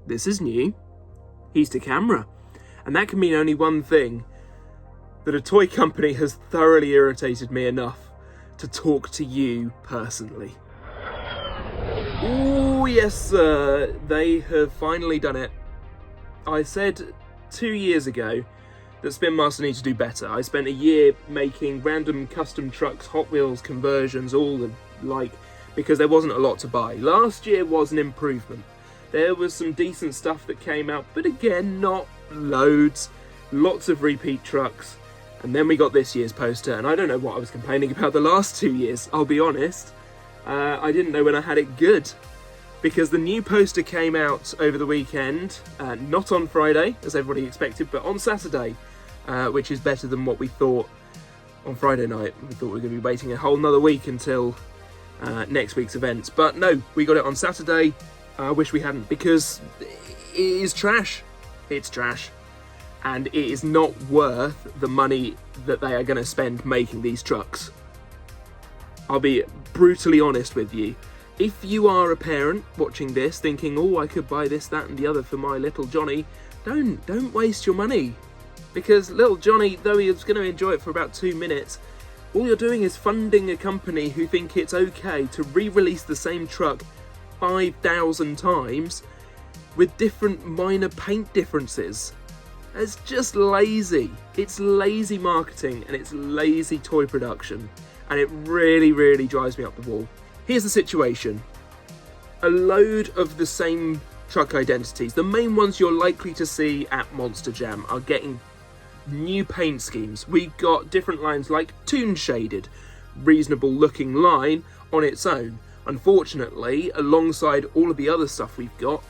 This is new. He's to camera. And that can mean only one thing, that a toy company has thoroughly irritated me enough to talk to you personally. Oh yes sir, they have finally done it. I said 2 years ago that SpinMaster needs to do better. I spent a year making random custom trucks, Hot Wheels conversions, all the like, because there wasn't a lot to buy. Last year was an improvement. There was some decent stuff that came out, but again, not loads. Lots of repeat trucks. And then we got this year's poster, and I don't know what I was complaining about the last 2 years, I'll be honest. I didn't know when I had it good, because the new poster came out over the weekend, not on Friday, as everybody expected, but on Saturday, which is better than what we thought on Friday night. We thought we were going to be waiting a whole nother week until next week's events, but no, we got it on Saturday. I wish we hadn't, because it is trash. It's trash. And it is not worth the money that they are going to spend making these trucks. I'll be brutally honest with you. If you are a parent watching this thinking, oh, I could buy this, that and the other for my little Johnny, don't waste your money. Because little Johnny, though he is going to enjoy it for about 2 minutes, all you're doing is funding a company who think it's okay to re-release the same truck 5,000 times with different minor paint differences. It's just lazy. It's lazy marketing and it's lazy toy production. And it really, really drives me up the wall. Here's the situation. A load of the same truck identities, the main ones you're likely to see at Monster Jam, are getting new paint schemes. We've got different lines like Toon Shaded, reasonable looking line on its own. Unfortunately, alongside all of the other stuff we've got,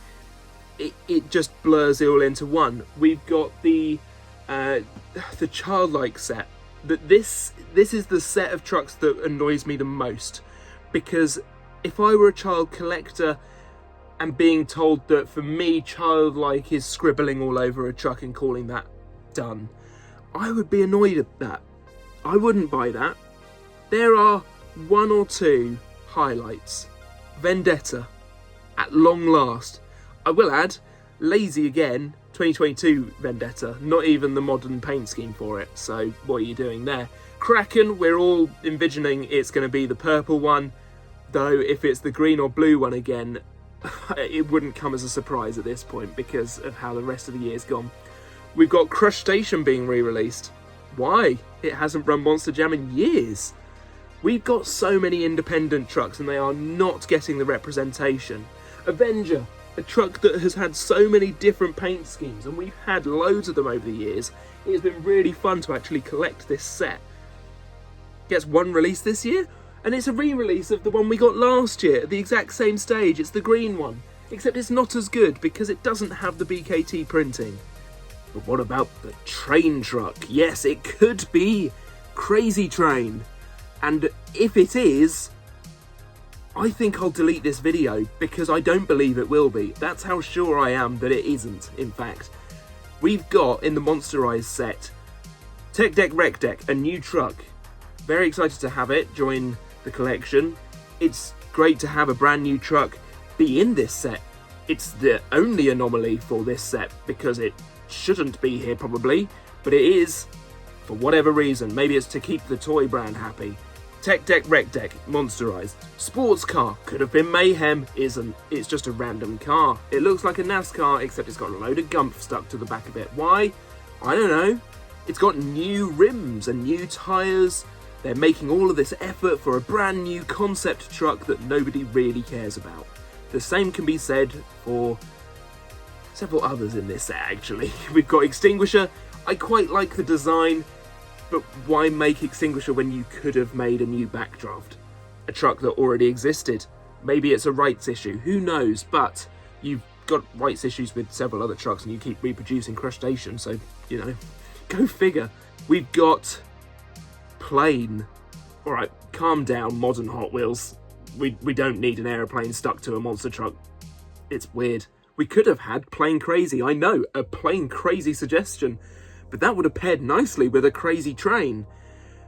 it just blurs it all into one. We've got the childlike set. This is the set of trucks that annoys me the most, because if I were a child collector and being told that for me childlike is scribbling all over a truck and calling that done, I would be annoyed at that. I wouldn't buy that. There are 1 or 2 highlights. Vendetta, at long last. I will add, lazy again, 2022 Vendetta, not even the modern paint scheme for it, so what are you doing there? Kraken, we're all envisioning it's going to be the purple one, though if it's the green or blue one again, it wouldn't come as a surprise at this point because of how the rest of the year's gone. We've got Crush Station being re-released. Why? It hasn't run Monster Jam in years. We've got so many independent trucks and they are not getting the representation. Avenger, a truck that has had so many different paint schemes, and we've had loads of them over the years. It has been really fun to actually collect this set. Gets one release this year, and it's a re-release of the one we got last year at the exact same stage. It's the green one, except it's not as good because it doesn't have the BKT printing. But what about the train truck? Yes, it could be Crazy Train, and if it is, I think I'll delete this video because I don't believe it will be. That's how sure I am that it isn't, in fact. We've got, in the Monsterized set, Tech Deck Rec Deck, a new truck. Very excited to have it join the collection. It's great to have a brand new truck be in this set. It's the only anomaly for this set because it shouldn't be here probably, but it is for whatever reason. Maybe it's to keep the toy brand happy. Tech Deck Rec Deck, Monsterized. Sports car, could have been Mayhem, isn't. It's just a random car. It looks like a NASCAR, except it's got a load of gump stuck to the back of it. Why? I don't know. It's got new rims and new tyres. They're making all of this effort for a brand new concept truck that nobody really cares about. The same can be said for several others in this set, actually. We've got Extinguisher. I quite like the design. But why make Extinguisher when you could have made a new backdraft? A truck that already existed. Maybe it's a rights issue, who knows, but you've got rights issues with several other trucks and you keep reproducing Crush Station, so, you know, go figure. We've got Plane. Alright, calm down, modern Hot Wheels. We don't need an aeroplane stuck to a monster truck. It's weird. We could have had Plane Crazy, I know, a Plane Crazy suggestion. But that would have paired nicely with a Crazy Train.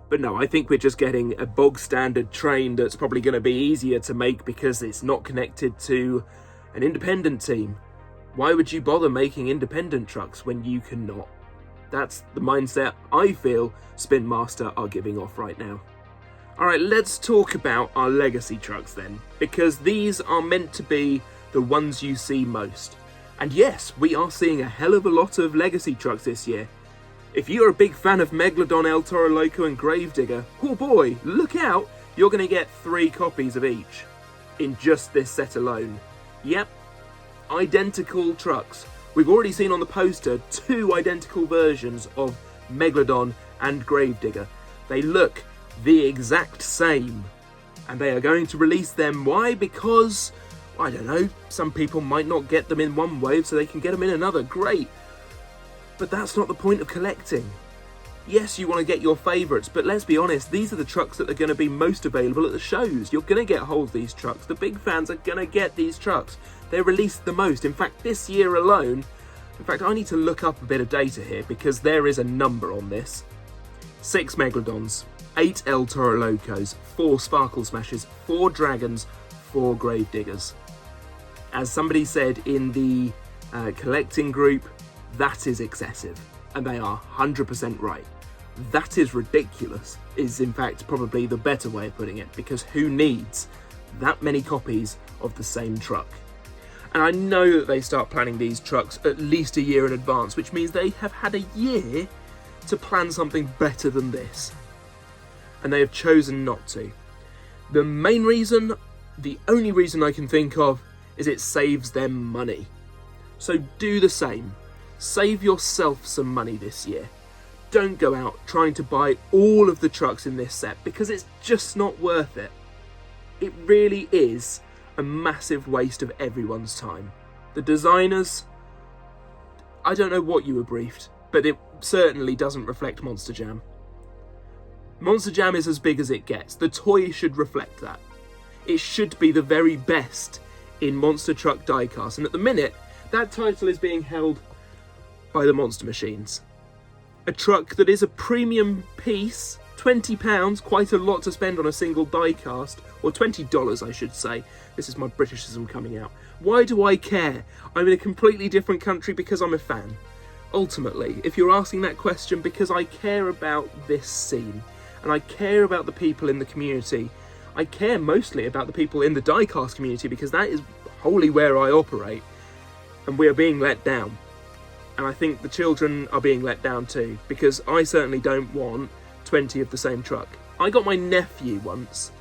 But no, I think we're just getting a bog standard train that's probably going to be easier to make because it's not connected to an independent team. Why would you bother making independent trucks when you cannot? That's the mindset I feel SpinMaster are giving off right now. Alright, let's talk about our legacy trucks then, because these are meant to be the ones you see most. And yes, we are seeing a hell of a lot of legacy trucks this year. If you're a big fan of Megalodon, El Toro Loco and Gravedigger, oh boy, look out, you're going to get 3 copies of each in just this set alone. Yep, identical trucks. We've already seen on the poster 2 identical versions of Megalodon and Gravedigger. They look the exact same, and they are going to release them. Why? Because, I don't know, some people might not get them in one wave so they can get them in another. Great. But that's not the point of collecting. Yes, you want to get your favourites, but let's be honest, these are the trucks that are going to be most available at the shows. You're going to get hold of these trucks. The big fans are going to get these trucks. They're released the most. In fact, this year alone, I need to look up a bit of data here because there is a number on this. 6 Megalodons, 8 El Toro Locos, 4 Sparkle Smashers, 4 Dragons, 4 Gravediggers. As somebody said in the collecting group, that is excessive, and they are 100% right. That is ridiculous, is in fact probably the better way of putting it, because who needs that many copies of the same truck? And I know that they start planning these trucks at least a year in advance, which means they have had a year to plan something better than this. And they have chosen not to. The main reason, the only reason I can think of, is it saves them money. So do the same. Save yourself some money this year. Don't go out trying to buy all of the trucks in this set because it's just not worth it. It really is a massive waste of everyone's time. The designers, I don't know what you were briefed, but it certainly doesn't reflect Monster Jam. Monster Jam is as big as it gets. The toy should reflect that. It should be the very best in Monster Truck Diecast, and at the minute, that title is being held by the Monster Machines. A truck that is a premium piece, £20, quite a lot to spend on a single diecast, or $20 I should say. This is my Britishism coming out. Why do I care? I'm in a completely different country because I'm a fan. Ultimately, if you're asking that question, because I care about this scene, and I care about the people in the community. I care mostly about the people in the diecast community because that is wholly where I operate, and we are being let down. And I think the children are being let down too, because I certainly don't want 20 of the same truck. I got my nephew once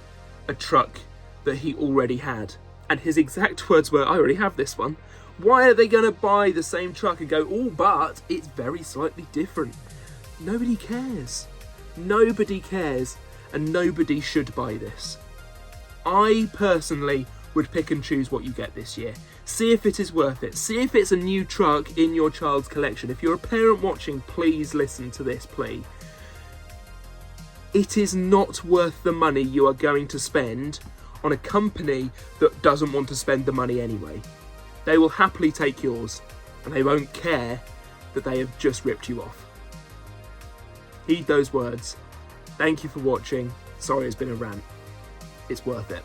a truck that he already had, and his exact words were, I already have this one. Why are they going to buy the same truck and go, oh, but it's very slightly different? Nobody cares. Nobody cares, and nobody should buy this. I personally would pick and choose what you get this year. See if it is worth it. See if it's a new truck in your child's collection. If you're a parent watching, please listen to this plea. It is not worth the money you are going to spend on a company that doesn't want to spend the money anyway. They will happily take yours, and they won't care that they have just ripped you off. Heed those words. Thank you for watching. Sorry it's been a rant. It's worth it.